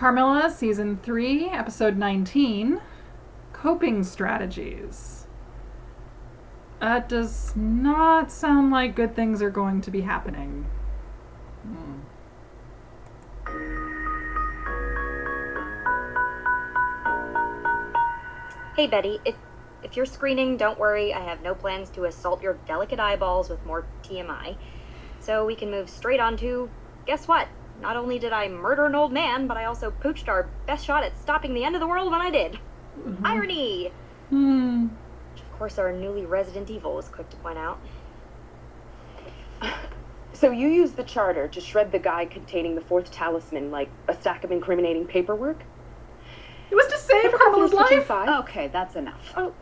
Carmilla, Season 3, Episode 19, Coping Strategies. That does not sound like good things are going to be happening. Hey Betty, if you're screening, don't worry, I have no plans to assault your delicate eyeballs with more TMI. So we can move straight on to, guess what? Not only did I murder an old man, but I also pooched our best shot at stopping the end of the world when I did. Irony! Which of course our newly resident evil was quick to point out. So you used the charter to shred the guy containing the fourth talisman like a stack of incriminating paperwork? It was to save Carmilla's life? Okay, that's enough. Oh,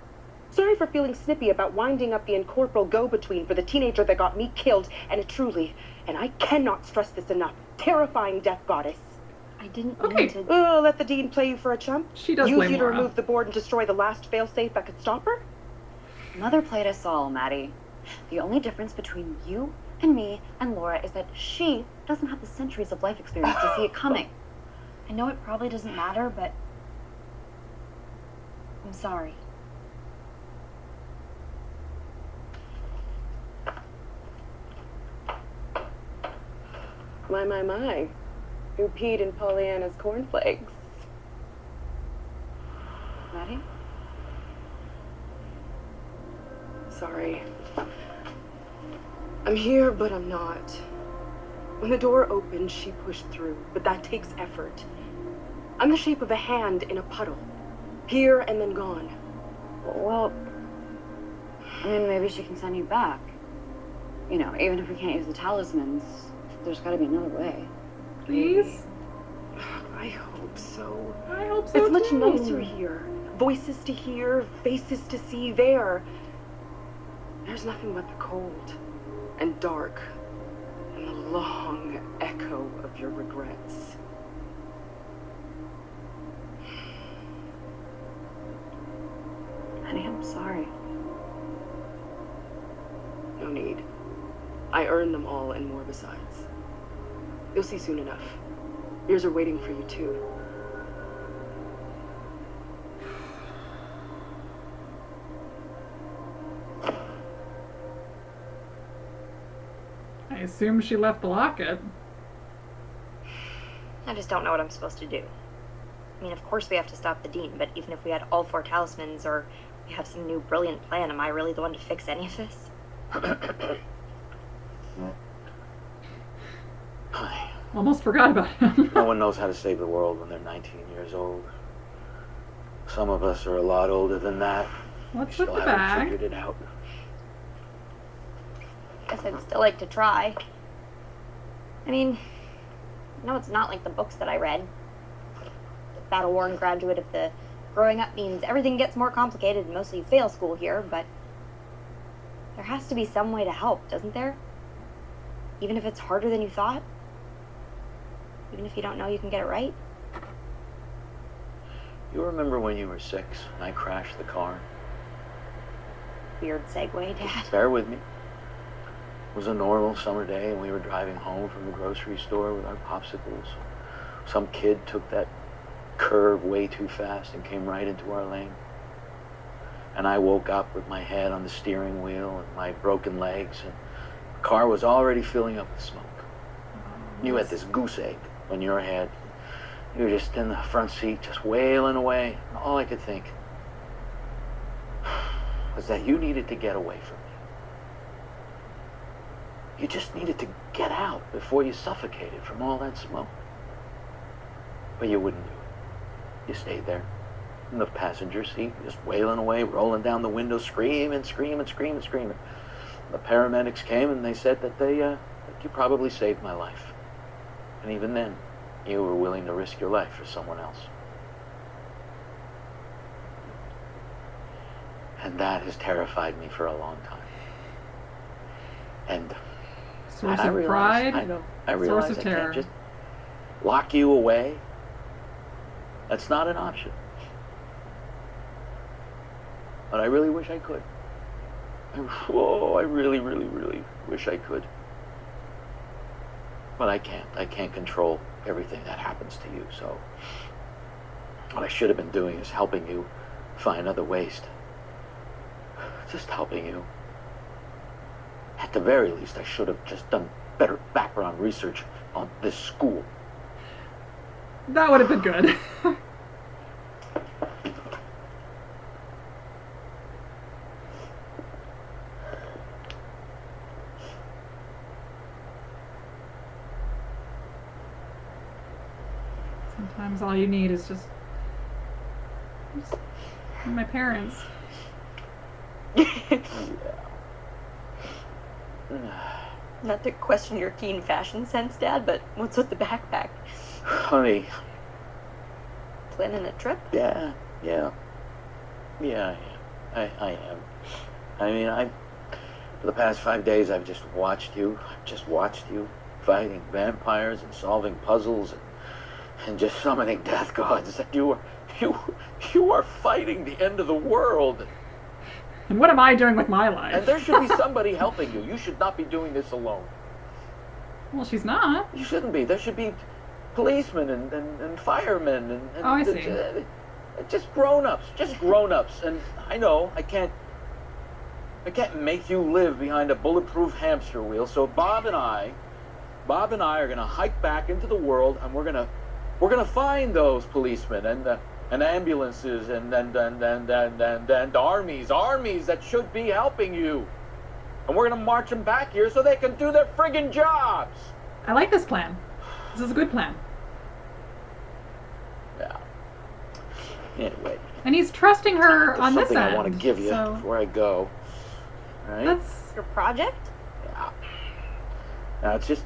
sorry for feeling snippy about winding up the incorporeal go-between for the teenager that got me killed, and it truly, and I cannot stress this enough, terrifying death goddess. I didn't mean to... Oh, let the dean play you for a chump? She does use blame you to Laura. remove the board and destroy the last failsafe that could stop her? Mother played us all, Maddie. The only difference between you and me and Laura is that she doesn't have the centuries of life experience to see it coming. I know it probably doesn't matter, but I'm sorry. My. Who peed in Pollyanna's cornflakes? Maddie? Sorry. I'm here, but I'm not. When the door opened, she pushed through, but that takes effort. I'm the shape of a hand in a puddle. Here and then gone. Well, I mean, maybe she can send you back. You know, even if we can't use the talismans, there's gotta be another way. Please? I hope so. I hope so It's much too. nicer here. Voices to hear, faces to see. There's nothing but the cold and dark and the long echo of your regrets. Honey, I'm sorry. No need. I earned them all and more besides. You'll see soon enough. Yours are waiting for you too. I assume she left the locket. I just don't know what I'm supposed to do. I mean, of course we have to stop the dean, but even if we had all 4 talismans or we have some new brilliant plan, am I really the one to fix any of this? Almost forgot about him. No one knows how to save the world when they're 19 years old. Some of us are a lot older than that. What's We with still the haven't bag? figured it out. Guess I'd still like to try. I mean, no, it's not like the books that I read. The battle-worn graduate of the growing up means everything gets more complicated and mostly you fail school here, but there has to be some way to help, doesn't there? Even if it's harder than you thought? Even if you don't know you can get it right? You remember when you were 6 and I crashed the car? Weird segue, Dad. Bear with me. It was a normal summer day and we were driving home from the grocery store with our popsicles. Some kid took that curve way too fast and came right into our lane. And I woke up with my head on the steering wheel and my broken legs, and the car was already filling up with smoke. You had this goose egg on your head. You were just in the front seat, just wailing away. And all I could think was that you needed to get away from me. You just needed to get out before you suffocated from all that smoke. But you wouldn't do it. You stayed there in the passenger seat, just wailing away, rolling down the window, screaming. The paramedics came and they said that you probably saved my life. And even then, you were willing to risk your life for someone else. And that has terrified me for a long time. And Source I of realize, pride. I realize Source of I terror. can't just lock you away. That's not an option. But I really wish I could. I really wish I could. But I can't control everything that happens to you, so what I should have been doing is helping you find other ways to, just helping you. At the very least, I should have just done better background research on this school. That would have been good. Sometimes all you need is just my parents. Not to question your keen fashion sense, Dad, but what's with the backpack? Honey. Planning a trip? Yeah. I am. I mean, for the past 5 days, I've just watched you fighting vampires and solving puzzles and just summoning death gods. You are fighting the end of the world. And what am I doing with my life? And there should be somebody helping you. You should not be doing this alone. Well, she's not. You shouldn't be. There should be policemen and firemen and oh, I see. Just grown-ups. And I know I can't make you live behind a bulletproof hamster wheel. So Bob and I are gonna hike back into the world, and we're gonna find those policemen and ambulances and armies that should be helping you. And we're gonna march them back here so they can do their friggin' jobs. I like this plan. This is a good plan. Yeah. Anyway. And he's trusting her on this end. Something I want to give you before I go. All right? That's your project? Yeah. Now it's just,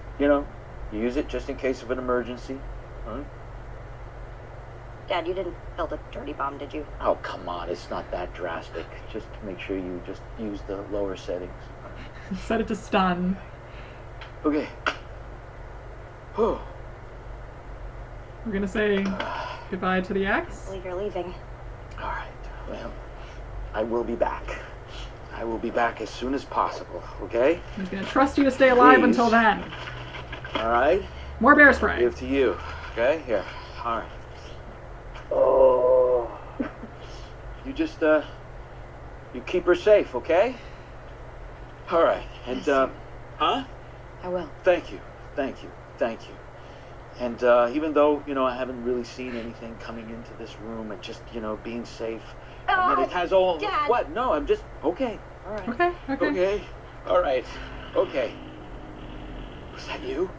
use it just in case of an emergency. Huh? Dad, you didn't build a dirty bomb, did you? Oh, come on. It's not that drastic. Just make sure you just use the lower settings. Set it to stun. Okay. Whew. We're gonna say goodbye to the ex. I believe you're leaving. All right. Well, I will be back. I will be back as soon as possible, okay? He's gonna trust you to stay alive Please. until then. All right? More bear spray. Give to you, okay? Here. All right. Oh. You just, you keep her safe, okay? All right. And, huh? I will. Thank you. And even though, I haven't really seen anything coming into this room and just, being safe. I mean, it has all... Dad. What? No, I'm just... Okay. All right. Okay. Okay. All right. Okay. Was that you?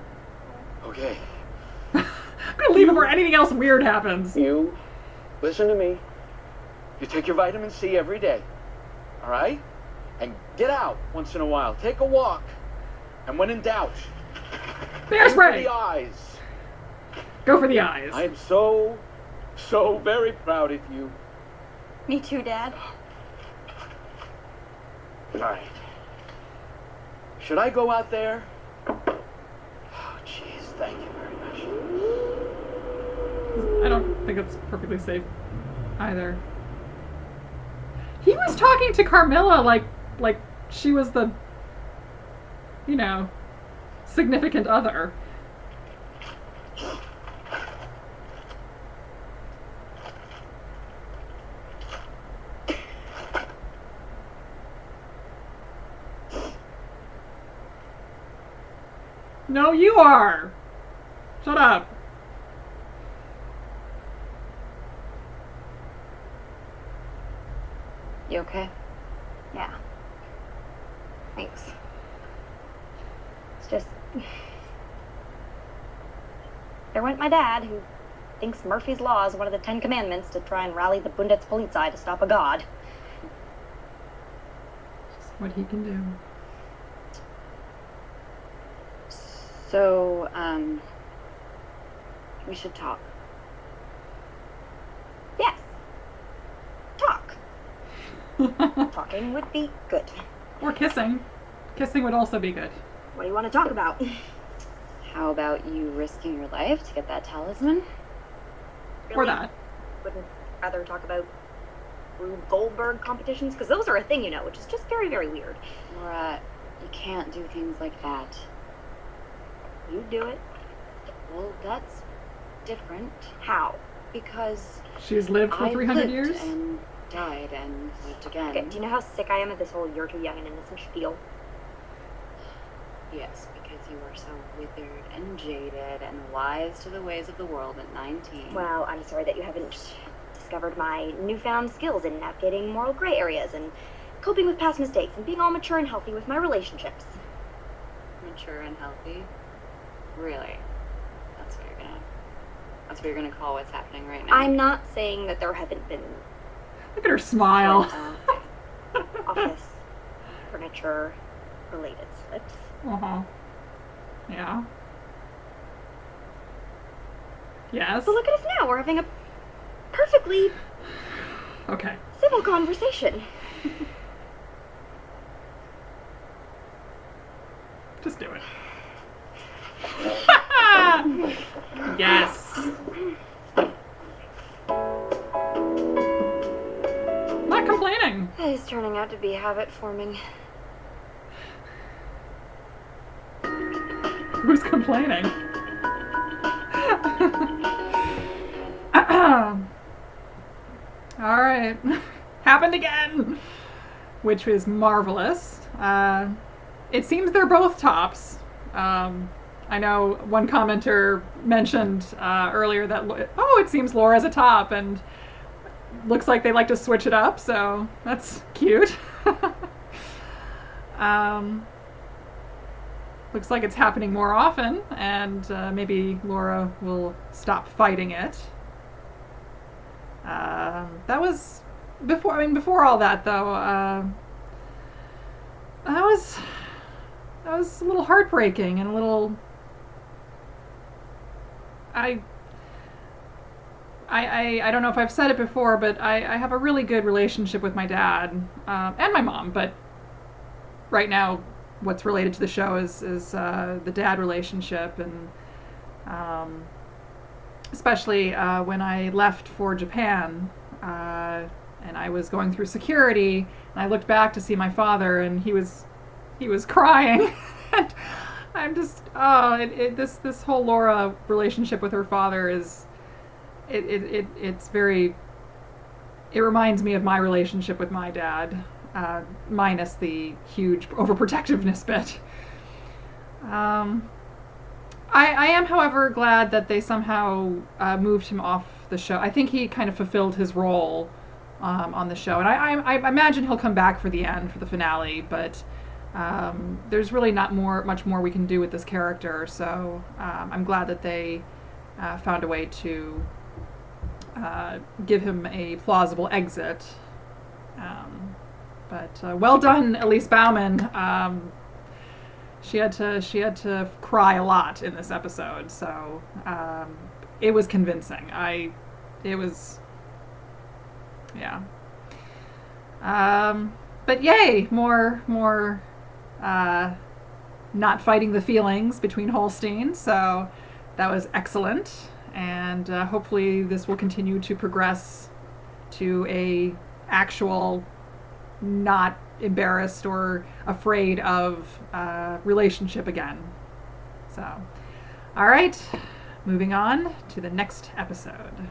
Okay. I'm gonna leave before anything else weird happens. You, listen to me. You take your vitamin C every day. All right? And get out once in a while. Take a walk. And when in doubt... Bear spray! Aim for the eyes. Go for the eyes. I am so very proud of you. Me too, Dad. All right. Should I go out there? Oh, jeez. Thank you very much. I don't think it's perfectly safe either. He was talking to Carmilla like she was the, significant other. No, you are. Shut up. You okay? Yeah. Thanks. It's just... There went my dad, who thinks Murphy's Law is one of the 10 Commandments to try and rally the Bundespolizei to stop a god. Just what he can do. So, we should talk. Yes. Talk. Talking would be good. Or kissing. Kissing would also be good. What do you want to talk about? How about you risking your life to get that talisman? Or that. Wouldn't rather talk about Rube Goldberg competitions? Because those are a thing, which is just very, very weird. Laura, you can't do things like that. You'd do it. Well, that's different. How? Because She's lived for I 300 lived years? and died and lived again. Okay, do you know how sick I am of this whole you're too young and innocent spiel? Yes, because you are so withered and jaded and wise to the ways of the world at 19. Well, I'm sorry that you haven't discovered my newfound skills in navigating moral gray areas and coping with past mistakes and being all mature and healthy with my relationships. Mature and healthy? Really? That's what you're gonna call what's happening right now? I'm not saying that there haven't been Look at her smile. office furniture related slips. Uh-huh. Yeah. Yes. But look at us now. We're having a perfectly Okay. civil conversation. Just do it. Yes. Not complaining. That is turning out to be habit forming. Who's complaining? All right. Happened again. Which was marvelous. It seems they're both tops. I know one commenter mentioned earlier that, it seems Laura's a top, and looks like they like to switch it up, so that's cute. Looks like it's happening more often, and maybe Laura will stop fighting it. That was before all that, though. That was a little heartbreaking and a little. I don't know if I've said it before, but I have a really good relationship with my dad and my mom. But right now, what's related to the show is the dad relationship, and especially when I left for Japan and I was going through security, and I looked back to see my father, and he was crying. And I'm just this whole Laura relationship with her father is it's very. It reminds me of my relationship with my dad, minus the huge overprotectiveness bit. I am, however, glad that they somehow moved him off the show. I think he kind of fulfilled his role on the show, and I imagine he'll come back for the end, for the finale. But there's really not much more we can do with this character. So I'm glad that they found a way to give him a plausible exit. But well done, Elise Bauman. She had to cry a lot in this episode, so it was convincing. But yay, more not fighting the feelings between Holstein. So that was excellent, and hopefully this will continue to progress to a actual not embarrassed or afraid of relationship again. So, all right, moving on to the next episode.